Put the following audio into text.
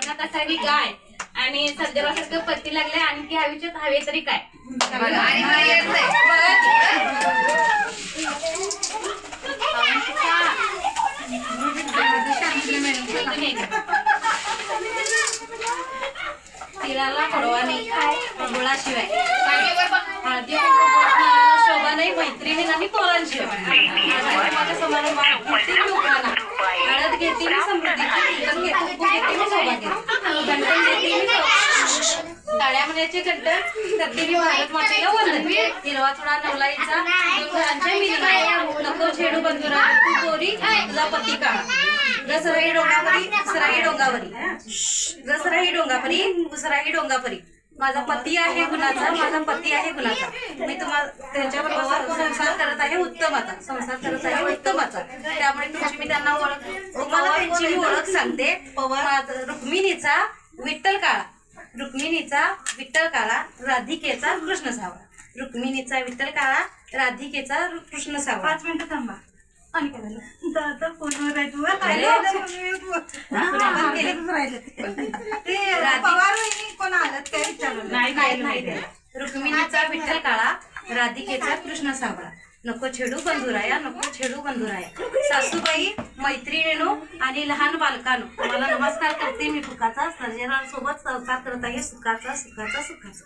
अंगणात असावी गाय आणि सध्यासारखं पती लागले आणखी आयुष्यात हवे तरी काय. तिळाला कडवा नाही गुळाशिवाय हळदी शोभा नाही मैत्रिणी आणि पोरांशिवाय हळद घेते मी समृद्धीची शोभा टाळ्या म्हणायचे गड्डर करते मी भारत मातेला वंदन. हिरवा थोडा नवलाईचा दोन घरांच्या मिली नको छेडू बंधुरा तू गोरी तुझा पती काळा. गसराई डोंगावरी उसराई डोंगावरी गसराई डोंगावरी उसराई डोंगावरी माझा पती आहे गुणाचा माझा पती आहे गुणाचा. मी तुम्हाला त्यांच्याबरोबर संसार करत आहे उत्तमाचा संसार करत आहे उत्तमाचा. त्यामुळे तुमची मी त्यांना तुम्हाला त्यांची मी ओळख सांगते. रुक्मिणीचा विठ्ठल काळा रुक्मिणीचा विठ्ठल काळा राधिकेचा कृष्ण सावळा. रुक्मिणीचा विठ्ठल काळा राधिकेचा कृष्ण सावळा. 5 मिनिटं थांबा. आणि काय झालं दादा फोनवर आहे तू पवार वहिनी कोण आलं काय विचारलं नाही. रुक्मिणीचा विठ्ठल काळा राधिकेचा कृष्ण सावळा. नको छेडू बंधुराया नको छेडू बंधुराया. सासूबाई मैत्रिणीनो आणि लहान बालकानो मला नमस्कार करते. मी फुकाचा सर्जनासोबत संसार करत आहे सुखाचा सुखाचा सुखाचा.